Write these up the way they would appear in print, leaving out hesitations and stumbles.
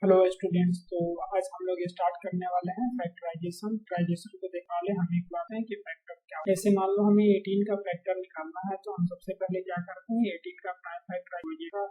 Hello students. तो आज हम लोग स्टार्ट करने वाले हैं फैक्टराइजेशन। फैक्टराइजेशन को देखने वाले हम एक बात है कि फैक्टर क्या है। जैसे मान लो हमें 18 का फैक्टर निकालना है तो हम सबसे पहले क्या करते हैं, 18 का प्राइम फैक्टर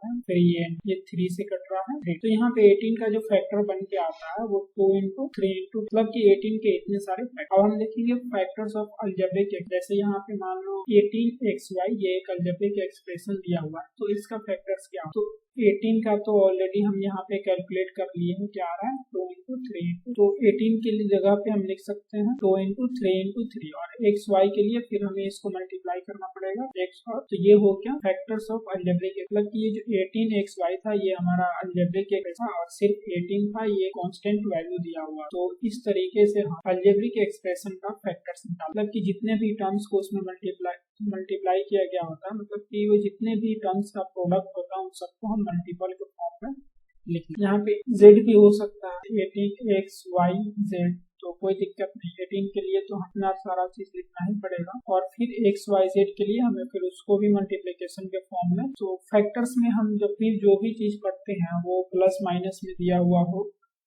है, फिर ये 3 से कट रहा है 3। तो यहाँ पे 18 का जो फैक्टर बन के आता है वो 2 इंटू 3 इंटू मतलब कि 18 के इतने सारे फैक्टर। अब हम देखेंगे फैक्टर्स ऑफ अलजेब्रिक। जैसे यहाँ पे मान लो 18xy ये एक अलजेब्रिक एक्सप्रेशन दिया हुआ है, तो इसका फैक्टर्स क्या हो। तो 18 का तो ऑलरेडी हम यहाँ पे कैलकुलेट कर लिए हैं, क्या आ रहा है 2 इंटू 3। तो 18 के लिए जगह पे हम लिख सकते हैं 2 इंटू 3 इंटू 3, और एक्स वाई के लिए फिर हमें इसको मल्टीप्लाई करना पड़ेगा एक्स और। तो ये हो गया फैक्टर्स ऑफ अलजेब्रिक। मतलब कि ये जो 18xy था ये हमारा अलजेब्रिक था, और सिर्फ 18 था ये कांस्टेंट वैल्यू दिया हुआ। तो इस तरीके से हम अलजेब्रिक एक्सप्रेशन का फैक्टर्स निकाल, मतलब कि जितने भी टर्म्स को उसमें मल्टीप्लाई किया गया होता है, मतलब कि वो जितने भी टर्म्स का प्रोडक्ट होता है उन सबको हम मल्टीपल के फॉर्म में लिखें। यहाँ पे z भी हो सकता है 18xyz, तो कोई दिक्कत नहीं। 18 के लिए तो इतना सारा चीज लिखना ही पड़ेगा, और फिर xyz के लिए हमें फिर उसको भी मल्टीप्लिकेशन के फॉर्म में। तो फैक्टर्स में हम जब भी जो भी चीज पढ़ते हैं वो प्लस माइनस में दिया हुआ हो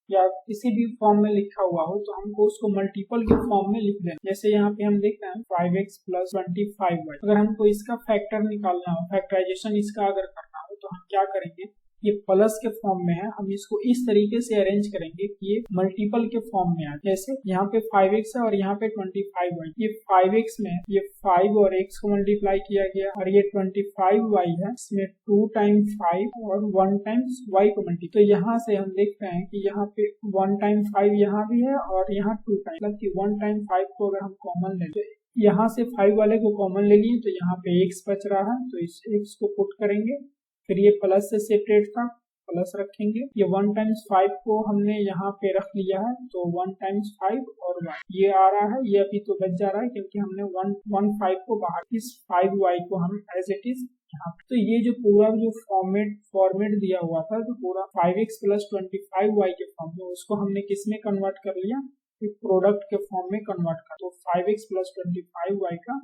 या किसी भी फॉर्म में लिखा हुआ हो तो हमको उसको मल्टीपल के फॉर्म में लिख देना। जैसे यहाँ पे हम देख रहे हैं 5x प्लस 25y। अगर हमको इसका फैक्टर निकालना हो, फैक्टराइजेशन इसका अगर करना हो, तो हम क्या करेंगे, ये प्लस के फॉर्म में है, हम इसको इस तरीके से अरेंज करेंगे कि ये मल्टीपल के फॉर्म में आए। जैसे यहाँ पे 5x है और यहाँ पे 25y। ये 5x में ये 5 और x को मल्टीप्लाई किया गया, और ये 25y है, इसमें 2 टाइम्स 5 और 1 टाइम्स y को मल्टीप्लाई। तो यहाँ से हम देख रहे हैं कि यहाँ पे 1 टाइम 5 यहाँ भी है और यहाँ 2 टाइम, मतलब कि 1 टाइम 5 को अगर हम कॉमन ले लें, यहाँ से 5 वाले को कॉमन ले लिए तो यहाँ पे x बच रहा है, तो इस x को पुट करेंगे। फिर ये प्लस से सेपरेट था, प्लस रखेंगे। ये 1 टाइम्स 5 को हमने यहाँ पे रख लिया है, तो 1 टाइम्स 5 और y ये आ रहा है। ये अभी तो बच जा रहा है क्योंकि हमने 1 5 को बाहर, इस 5y को हम एज इट इज यहाँ। तो ये जो पूरा जो फॉर्मेट दिया हुआ था, तो पूरा 5x प्लस 25y के फॉर्म में, उसको हमने किस में कन्वर्ट कर लिया, एक प्रोडक्ट के फॉर्म में कन्वर्ट कर। तो 5x प्लस 25y का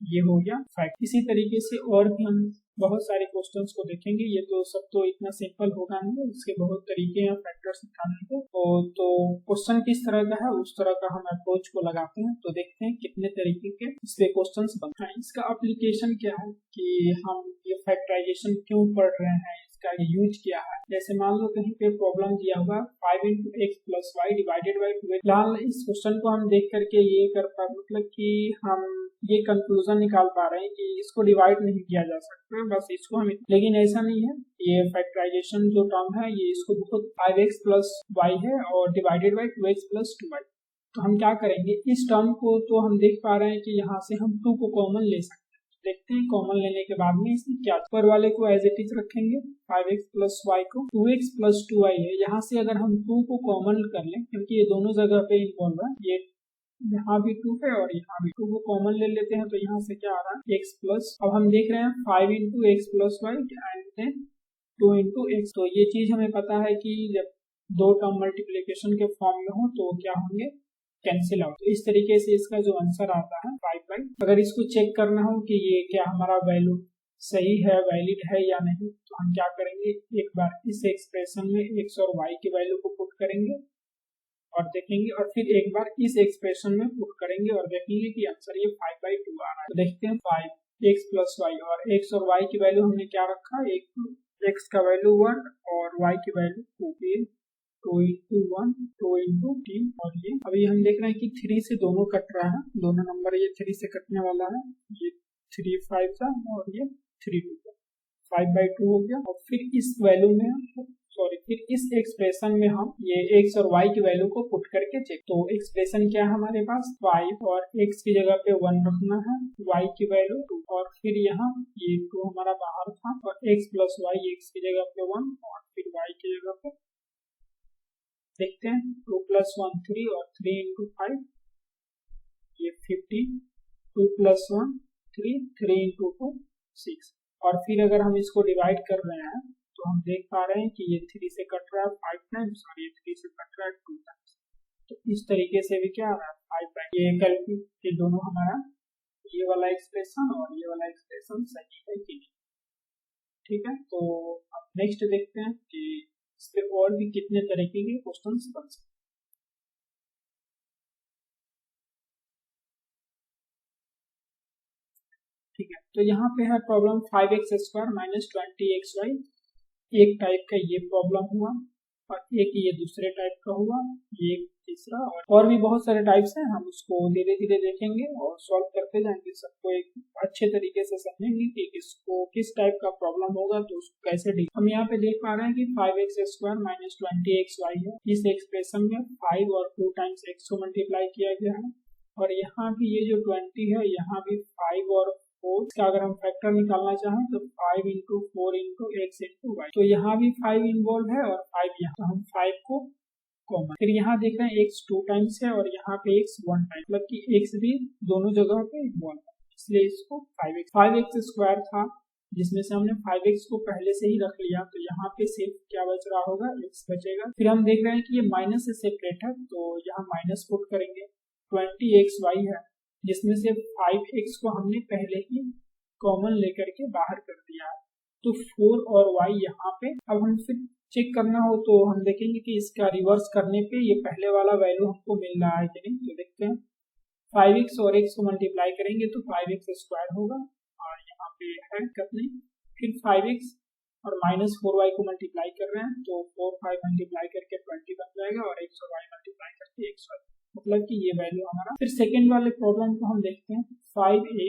ये हो गया फैक्ट। इसी तरीके से और भी हम बहुत सारे क्वेश्चंस को देखेंगे। ये तो सब तो इतना सिंपल होगा नहीं, इसके बहुत तरीके हैं फैक्टर्स निकालने के। तो क्वेश्चन किस तरह का है उस तरह का हम अप्रोच को लगाते हैं। तो देखते हैं कितने तरीके के इस पे क्वेश्चंस बनते हैं। इसका एप्लीकेशन क्या है कि हम ये फैक्टराइजेशन क्यों पढ़ रहे हैं, इसका यूज क्या है। जैसे मान लो कहीं पे प्रॉब्लम दिया हुआ 5 into X plus Y divided by 2। फिलहाल इस क्वेश्चन को हम देख करके ये कर पा, मतलब कि हम ये कंक्लूजन निकाल पा रहे हैं कि इसको डिवाइड नहीं किया जा सकता, बस इसको हम। लेकिन ऐसा नहीं है, ये फैक्टराइजेशन जो टर्म है ये इसको बहुत 5x प्लस वाई है और divided by 2x plus 2y। तो हम क्या करेंगे, इस टर्म को तो हम देख पा रहे हैं कि यहाँ से हम 2 को कॉमन ले सकते हैं। देखते हैं कॉमन लेने के बाद में इसमें क्या, ऊपर वाले को एज इट इज रखेंगे 5x प्लस वाई को, 2x प्लस 2y है। यहाँ से अगर हम 2 को कॉमन कर लें, क्योंकि ये दोनों जगह पे इन्वॉल्व है, ये यहाँ भी 2 है और यहाँ भी 2 को कॉमन ले लेते हैं, तो यहाँ से क्या आ रहा है x प्लस। अब हम देख रहे हैं 5 into X plus Y and then 2 into X. तो ये चीज हमें पता है कि जब दो टर्म मल्टीप्लीकेशन के फॉर्म में हो तो क्या होंगे, कैंसिल आउट। तो इस तरीके से इसका जो आंसर आता है 5 बाई। अगर इसको चेक करना हो कि ये क्या हमारा वैल्यू सही है, वैलिड है या नहीं, तो हम क्या करेंगे, एक बार इस एक्सप्रेशन में x और y की वैल्यू को पुट करेंगे और देखेंगे, और फिर एक बार इस एक्सप्रेशन में पुट करेंगे और देखेंगे कि आंसर ये 5/2 आ रहा है। तो देखते हैं 5x प्लस वाई, और x और y की वैल्यू हमने क्या रखा, एक x का वैल्यू 1 और y की वैल्यू 2। 2 इंटू 1 2 इंटू 3, और ये अभी हम देख रहे हैं कि 3 से दोनों कट रहा है, दोनों नंबर ये 3 से कटने वाला है। ये 3 5 था और ये 3 2 था, 5/2 हो गया। और फिर इस वैल्यू में फिर इस एक्सप्रेशन में हम ये x और y की वैल्यू को पुट करके चेक। तो एक्सप्रेशन क्या है हमारे पास, 5 और x की जगह पे 1 रखना है, y की वैल्यू 2, और फिर यहाँ ये 2 हमारा बाहर था, और x प्लस वाई x की जगह पे 1 और फिर y की जगह पे देखते हैं 2 प्लस 1 3 और 3 इंटू 5 ये 15, 2 प्लस 1 3 3 इंटू 2 6। और फिर अगर हम इसको डिवाइड कर रहे हैं तो हम देख पा रहे हैं कि ये 3 से कट रहा है 5 टाइम्स और ये 3 से कट रहा है 2 टाइम्स। तो इस तरीके से भी क्या आ रहा है 5/2। ये कैलकुलेट के दोनों हमारा ये वाला एक्सप्रेशन और ये वाला एक्सप्रेशन सही है कि नहीं। ठीक है, तो अब नेक्स्ट देखते हैं कि इस पे और भी कितने तरीके के क्वेश्चंस बन सकते हैं। ठीक है, तो यहाँ पे है प्रॉब्लम 5x² माइनस 20xy। एक टाइप का ये प्रॉब्लम हुआ और एक ये दूसरे टाइप का हुआ, ये एक तीसरा, और भी बहुत सारे टाइप्स हैं। हम उसको धीरे धीरे देखेंगे और सॉल्व करते जाएंगे, सबको एक अच्छे तरीके से समझेंगे कि किसको किस टाइप का प्रॉब्लम होगा तो उसको कैसे डील। हम यहाँ पे देख पा रहे हैं कि 5x² माइनस 20xy है। इस एक्सप्रेशन में 5 और 2 टाइम्स x को मल्टीप्लाई किया गया है और यहाँ भी ये जो 20 है यहाँ भी 5 और 4 का अगर हम फैक्टर निकालना चाहें तो 5 into 4 into X into Y, तो यहाँ भी 5 इन्वॉल्व है और 5 यहाँ, तो हम 5 को कॉमन। फिर यहाँ देख रहे हैं x 2 टाइम्स है और यहाँ पे x 1 टाइम, मतलब कि x भी दोनों जगह पे इन्वॉल्व है, इसलिए इसको 5x² था जिसमें से हमने 5x को पहले से ही रख लिया, तो यहाँ पे सिर्फ क्या बच रहा होगा, x बचेगा। फिर हम देख रहे हैं कि ये माइनस से सेपरेट है तो यहाँ माइनस पुट करेंगे। 20xy है जिसमें से 5x को हमने पहले ही कॉमन लेकर के बाहर कर दिया है, तो 4 और y यहाँ पे। अब हम फिर चेक करना हो तो हम देखेंगे कि इसका रिवर्स करने पे ये पहले वाला वैल्यू हमको मिल रहा है कि नहीं, तो देखते हैं। 5x और x को मल्टीप्लाई करेंगे तो 5x² होगा और यहाँ पे है कितने, फिर 5x और माइनस 4y को मल्टीप्लाई कर रहे हैं तो 4 5 मल्टीप्लाई करके 20 बन जाएगा और x और y मल्टीप्लाई करके xy, मतलब कि ये वैल्यू हमारा। फिर सेकेंड वाले प्रॉब्लम को हम देखते हैं, 5a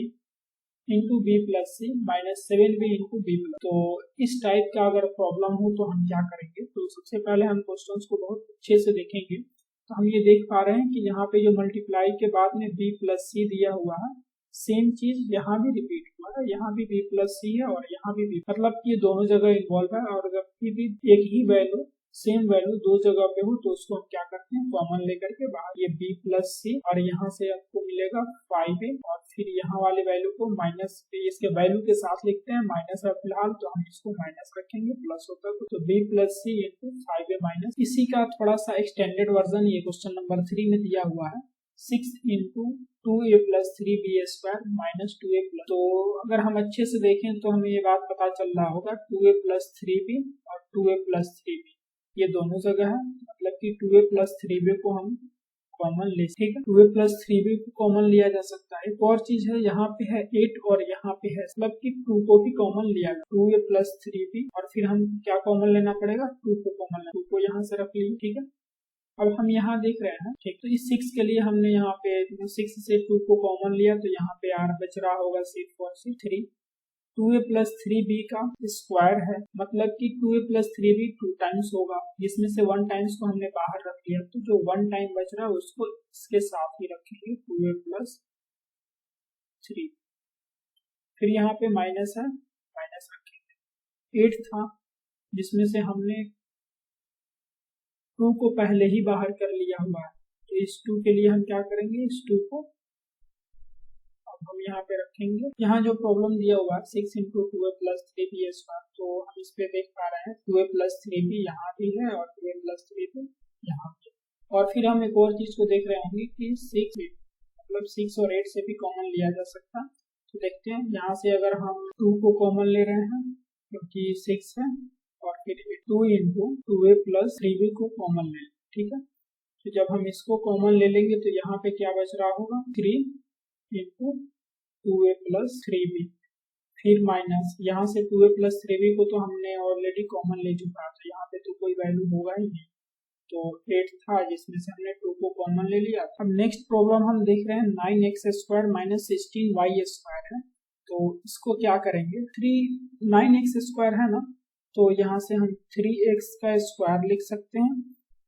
into b plus c minus 7b into b plus. तो इस टाइप का अगर प्रॉब्लम हो तो हम क्या करेंगे, तो सबसे पहले हम क्वेश्चंस को बहुत अच्छे से देखेंगे। तो हम ये देख पा रहे हैं कि यहाँ पे जो मल्टीप्लाई के बाद में b प्लस सी दिया हुआ है, सेम चीज यहाँ भी रिपीट हुआ है, यहाँ भी b प्लस सी है और यहाँ भी b, मतलब कि ये दोनों जगह इन्वॉल्व है। और अगर भी एक ही वैल्यू सेम वैल्यू दो जगह पे हो तो उसको हम क्या करते हैं, कॉमन लेकर के बाहर, ये b प्लस सी और यहाँ से आपको मिलेगा 5a और फिर यहाँ वाले वैल्यू को माइनस, इसके वैल्यू के साथ लिखते हैं, माइनस है फिलहाल तो हम इसको माइनस रखेंगे, प्लस होता है तो b प्लस सी इंटू 5a माइनस। इसी का थोड़ा सा एक्सटेंडेड वर्जन ये क्वेश्चन नंबर 3 में दिया हुआ है, 6 into 2a plus 3b² minus 2a plus. तो अगर हम अच्छे से देखें तो हमें ये बात पता चल रहा होगा 2a प्लस 3b और 2a प्लस 3b ये दोनों जगह है, मतलब कि 2a प्लस 3b को हम कॉमन ले, ठीक है, 2a प्लस 3b को कॉमन लिया जा सकता है। एक और चीज है, यहाँ पे है 8 और यहाँ पे है, मतलब कि 2 को भी कॉमन लिया गया, 2a प्लस 3b और फिर हम क्या कॉमन लेना पड़ेगा, 2 को कॉमन लेना, 2 को यहाँ से रख ली, ठीक है। अब हम यहाँ देख रहे हैं, ठीक, तो इस 6 के लिए हमने यहाँ पे 6 से 2 को कॉमन लिया तो यहाँ पे r बच रहा होगा 6 और 6 3, 2a प्लस 3b का स्क्वायर है, मतलब कि 2a प्लस 3b 2 टाइम्स होगा, जिसमें से 1 टाइम्स को हमने बाहर रख लिया, तो जो 1 टाइम बच रहा है उसको इसके साथ ही रखेंगे 2a प्लस 3। फिर यहाँ पे माइनस है, माइनस रखेंगे। 8 था जिसमें से हमने 2 को पहले ही बाहर कर लिया हुआ है, तो इस 2 के लिए हम क्या करेंगे, इस 2 को हम यहाँ पे रखेंगे। यहाँ जो प्रॉब्लम दिया हुआ है 6 इंटू 2a प्लस 3b², तो हम इस पे देख पा रहे हैं 2a प्लस 3b यहाँ भी है और 2a प्लस 3b यहाँ भी। और फिर हम एक और चीज को देख रहे होंगे कि 6 मतलब 6 और 8 से भी कॉमन लिया जा सकता है, तो देखते हैं यहाँ से अगर हम 2 को कॉमन ले रहे हैं क्योंकि 6 है और फिर 2 इंटू 2a प्लस 3b को कॉमन ले, ठीक है। तो जब हम इसको कॉमन ले लेंगे तो यहाँ पे क्या बच रहा होगा, 3 इंटू 2a प्लस 3b, फिर माइनस यहाँ से 2a प्लस 3b को तो हमने ऑलरेडी कॉमन ले चुका है, तो यहाँ पे तो कोई वैल्यू होगा ही नहीं, तो 8 था जिसमें से हमने 2 को कॉमन ले लिया। अब नेक्स्ट प्रॉब्लम हम देख रहे हैं 9x² माइनस 16y² है, तो इसको क्या करेंगे, 9x² है ना, तो यहाँ से हम 3x का स्क्वायर लिख सकते हैं,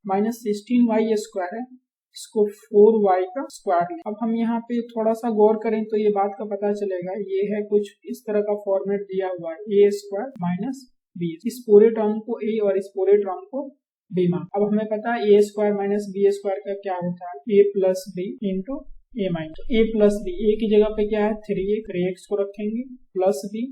माइनस 16y² है, इसको 4y का स्क्वायर। अब हम यहाँ पे थोड़ा सा गौर करें तो ये बात का पता चलेगा, ये है कुछ इस तरह का फॉर्मेट दिया हुआ है, a² माइनस b, इस पूरे टर्म को a और इस पूरे टर्म को b मान। अब हमें पता है a² माइनस b² का क्या होता है, a plus b into a minus, a plus b, a की जगह पे क्या है 3x को रखेंगे, प्लस b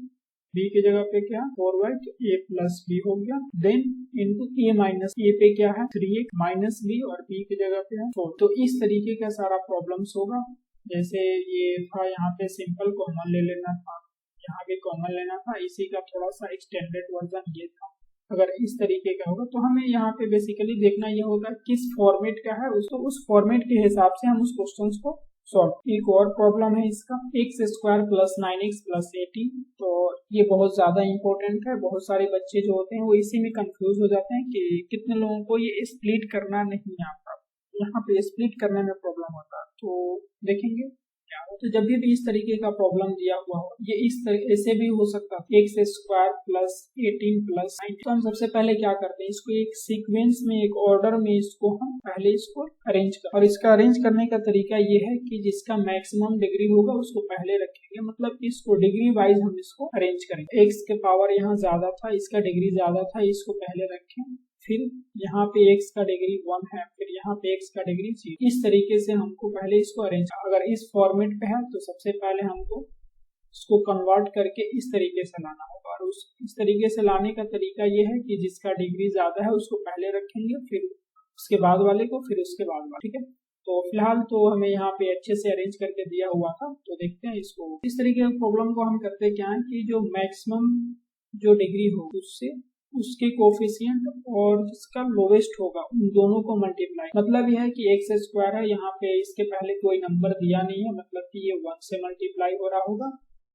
की जगह पे क्या 4y, तो a प्लस b हो गया, then into a minus, a पे क्या है 3x माइनस b और b की जगह पे है 4। तो इस तरीके का सारा प्रॉब्लम्स होगा, जैसे ये था यहाँ पे सिंपल कॉमन ले लेना था, यहाँ भी कॉमन लेना था, इसी का थोड़ा सा एक्सटेंडेड वर्जन ये था। अगर इस तरीके का होगा तो हमें यहाँ पे बेसिकली देखना ये होगा किस फॉर्मेट का है, उसको उस फॉर्मेट के हिसाब से हम उस क्वेश्चन को सॉल्व। एक और प्रॉब्लम है इसका, x square plus 9x plus 18। तो ये बहुत ज्यादा इंपॉर्टेंट है, बहुत सारे बच्चे जो होते हैं वो इसी में कंफ्यूज हो जाते हैं कि कितने लोगों को ये स्प्लिट करना नहीं आता, यहाँ पे स्प्लिट करने में प्रॉब्लम होता है। तो देखेंगे क्या हो। तो जब भी इस तरीके का प्रॉब्लम दिया हुआ हो, ये इस तरीके से भी हो सकता है, एक्स स्क्वायर प्लस 18 प्लस 9। तो हम सबसे पहले क्या करते हैं, इसको एक सीक्वेंस में, एक ऑर्डर में इसको हम पहले इसको अरेंज कर, और इसका अरेंज करने का तरीका ये है कि जिसका मैक्सिमम डिग्री होगा उसको पहले रखेंगे, मतलब इसको डिग्री वाइज हम इसको अरेंज करेंगे। एक्स के पावर यहाँ ज्यादा था, इसका डिग्री ज्यादा था, इसको पहले रखें, फिर यहाँ पे x का डिग्री 1 है, फिर यहाँ पे x का डिग्री 0। इस तरीके से हमको पहले इसको अरेंज, अगर इस फॉर्मेट पे है तो सबसे पहले हमको इसको कन्वर्ट करके इस तरीके से लाना होगा, और इस तरीके से लाने का तरीका ये है कि जिसका डिग्री ज्यादा है उसको पहले रखेंगे, फिर उसके बाद वाले को, फिर उसके बाद वाले, ठीक है। तो फिलहाल तो हमें यहाँ पे अच्छे से अरेंज करके दिया हुआ था, तो देखते हैं इसको। इस तरीके के प्रॉब्लम को हम करते क्या है कि जो मैक्सिमम जो डिग्री हो उससे उसके कोफिशिएंट और जिसका लोवेस्ट होगा उन दोनों को मल्टीप्लाई, मतलब यह है कि एक्स स्क्वायर है, यहाँ पे इसके पहले कोई नंबर दिया नहीं है, मतलब कि ये 1 से मल्टीप्लाई हो रहा होगा,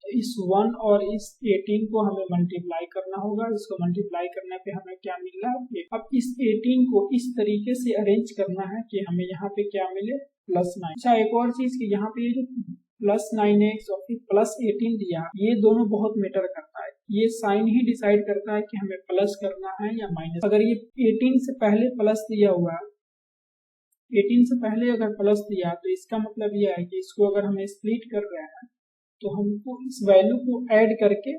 तो इस 1 और इस 18 को हमें मल्टीप्लाई करना होगा। इसको मल्टीप्लाई करने पे हमें क्या मिल रहा है, अब इस 18 को इस तरीके से अरेंज करना है कि हमें यहाँ पे क्या मिले, +9। अच्छा, एक और चीज कि यहाँ पे जो +9x और फिर +18 दिया, ये दोनों बहुत मैटर करता है, ये साइन ही डिसाइड करता है कि हमें प्लस करना है या माइनस। अगर ये 18 से पहले प्लस दिया हुआ है, 18 से पहले अगर प्लस दिया तो इसका मतलब यह है कि इसको अगर हमें स्प्लिट कर रहे हैं तो हमको इस वैल्यू को ऐड करके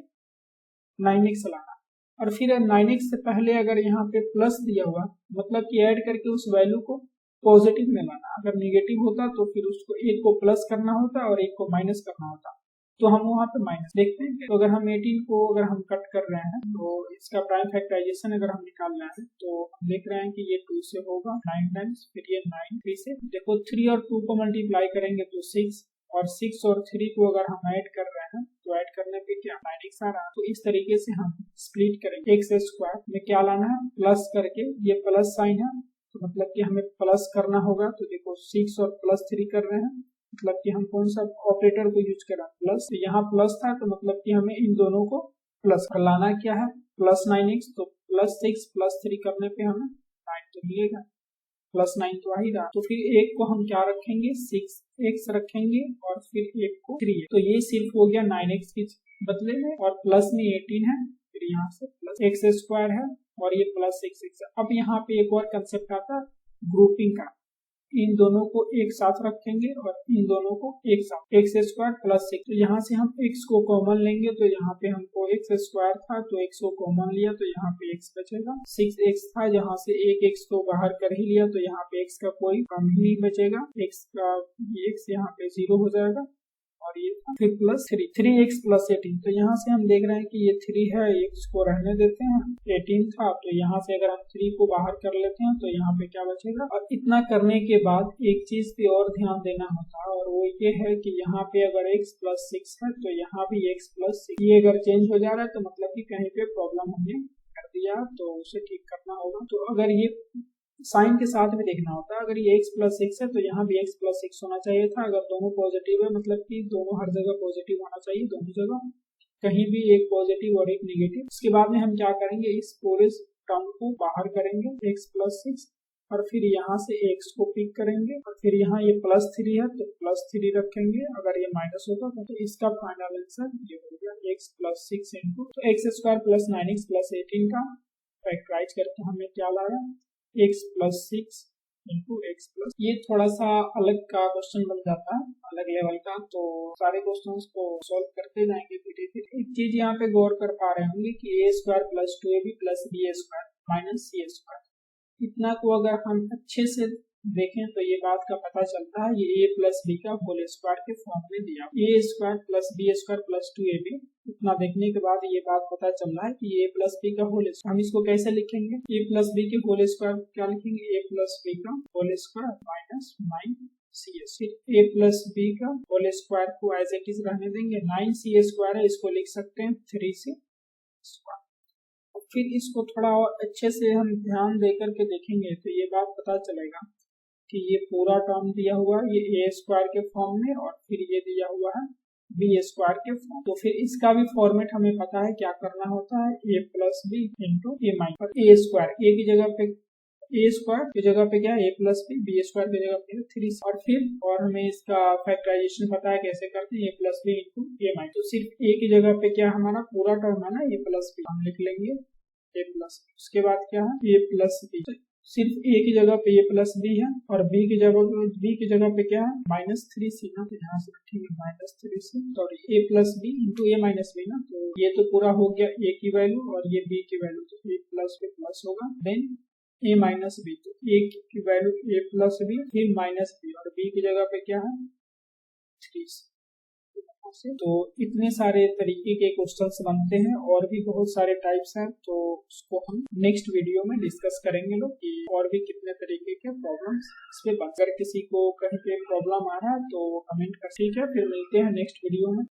9x लाना, और फिर 9x से पहले अगर यहाँ पे प्लस दिया हुआ मतलब कि ऐड करके उस वैल्यू को पॉजिटिव में लाना, अगर निगेटिव होता तो फिर उसको एक को प्लस करना होता और एक को माइनस करना होता, तो हम वहाँ पे माइनस देखते हैं। तो अगर हम 18 को अगर हम कट कर रहे हैं तो इसका प्राइम फैक्टराइजेशन अगर हम निकाल रहे हैं तो हम देख रहे हैं कि ये 2 से होगा 9 टाइम्स, फिर ये 9 3 से, देखो 3 और 2 को मल्टीप्लाई करेंगे तो 6, और 6 और 3 को अगर हम ऐड कर रहे हैं तो ऐड करने पे क्या 9x आ रहा है। तो इस तरीके से हम स्प्लिट करेंगे। एक्स स्क्वायर में क्या लाना है, प्लस करके, ये प्लस साइन है तो मतलब कि हमें प्लस करना होगा, तो देखो 6 और +3 कर रहे हैं, मतलब कि हम कौन सा ऑपरेटर को यूज करा, प्लस। यहाँ प्लस था तो मतलब कि हमें इन दोनों को प्लस कर लाना, क्या है +9x, तो +6 +3 करने पे हमें 9 तो मिलेगा, +9 तो आ ही रहा। तो फिर एक को हम क्या रखेंगे, 6x रखेंगे और फिर एक को 3, तो ये सिर्फ हो गया 9x के बदले में, और प्लस में 18 है, फिर यहाँ से प्लस एक्स स्क्वायर है और ये +6x। अब यहाँ पे एक और कंसेप्ट आता है ग्रुपिंग का, इन दोनों को एक साथ रखेंगे और इन दोनों को एक साथ, एक्स स्क्वायर +6, तो यहाँ से हम x को कॉमन लेंगे, तो यहाँ पे हमको एक्स स्क्वायर था तो x को कॉमन लिया तो यहाँ पे x बचेगा, 6x था जहाँ से एक x को बाहर कर ही लिया तो यहाँ पे x का कोई कम ही नहीं बचेगा, x का x यहाँ पे 0 हो जाएगा, और ये फिर +3, 3x + 18, तो यहाँ से हम देख रहे हैं कि ये 3 है, x को रहने देते हैं, 18 था तो यहाँ से अगर हम 3 को बाहर कर लेते हैं तो यहाँ पे क्या बचेगा। और इतना करने के बाद एक चीज पे और ध्यान देना होता है, और वो ये है कि यहाँ पे अगर x + 6 है तो यहाँ भी x + 6, ये अगर चेंज हो जा रहा है तो मतलब कि कहीं पे प्रॉब्लम हमने कर दिया तो उसे ठीक करना होगा। तो अगर ये साइन के साथ में देखना होता है, अगर ये x + 6 है तो यहाँ भी x + 6 होना चाहिए था, अगर दोनों पॉजिटिव है मतलब कि दोनों हर जगह पॉजिटिव होना चाहिए, दोनों जगह कहीं भी एक पॉजिटिव और एक नेगेटिव। उसके बाद में हम क्या करेंगे, इस पूरे टर्म को बाहर करेंगे, x + 6, और फिर यहाँ से x को पिक करेंगे, और फिर यहाँ ये +3 है तो +3 रखेंगे, अगर ये माइनस होता तो इसका फाइनल आंसर ये हो गया x + 6 इंटू, तो x स्क्वायर + 9x + 18 का फैक्टराइज करके हमें क्या लाया, x + 6 इंटू x प्लस, ये थोड़ा सा अलग का क्वेश्चन बन जाता है, अलग लेवल का, तो सारे क्वेश्चंस को सॉल्व करते जाएंगे धीरे धीरे। एक चीज यहाँ पे गौर कर पा रहे होंगे कि a² + 2ab + b² - c², इतना को अगर हम अच्छे से देखें तो ये बात का पता चलता है, ये a + b का होल स्क्वायर के फॉर्म में दिया, a² + b² + 2ab। इतना देखने के बाद ये बात पता चल रहा है कि a + b का होल स्क्वायर, हम इसको कैसे लिखेंगे, a + b के होल स्क्वायर क्या लिखेंगे, a + b का होल स्क्वायर माइनस 9cs, फिर a + b का होल स्क्वायर को एज इट इज रहने देंगे, 9c² है, इसको लिख सकते हैं 3c²। फिर इसको थोड़ा और अच्छे से हम ध्यान दे करके देखेंगे तो ये बात पता चलेगा कि ये पूरा टर्म दिया हुआ है ये ए स्क्वायर के फॉर्म में और फिर ये दिया हुआ है बी स्क्वायर के फॉर्म। तो फिर इसका भी फॉर्मेट हमें पता है क्या करना होता है, ए प्लस बी इंटू ए माइनस ए स्क्वायर, ए की जगह पे ए स्क्वायर की जगह पे क्या है ए प्लस बी स्क्वायर की जगह पे 3 और फिर और हमें इसका फैक्टराइजेशन पता है कैसे करते हैं, ए प्लस बी इंटू ए माइनस। तो सिर्फ ए की जगह पे क्या हमारा पूरा टर्म है ना ए प्लस बी, हम लिख लेंगे ए प्लस बी। उसके बाद क्या है ए प्लस बी, सिर्फ ए की जगह पे ए प्लस बी है और बी की जगह पे क्या है -3c ना, तो यहाँ से रखेंगे -3c और ए प्लस बी इंटू ए माइनस बी ना। तो ये तो पूरा हो गया ए की वैल्यू और ये बी की वैल्यू, तो ए प्लस बी प्लस होगा देन ए माइनस बी, तो ए की वैल्यू ए प्लस बी फिर माइनस बी और बी की जगह पे क्या है 3c। तो इतने सारे तरीके के क्वेश्चंस बनते हैं और भी बहुत सारे टाइप्स हैं, तो उसको हम नेक्स्ट वीडियो में डिस्कस करेंगे लोग कि और भी कितने तरीके के प्रॉब्लम्स इस पे बनकर। किसी को कहीं पे प्रॉब्लम आ रहा है तो कमेंट कर, ठीक है, फिर मिलते हैं नेक्स्ट वीडियो में।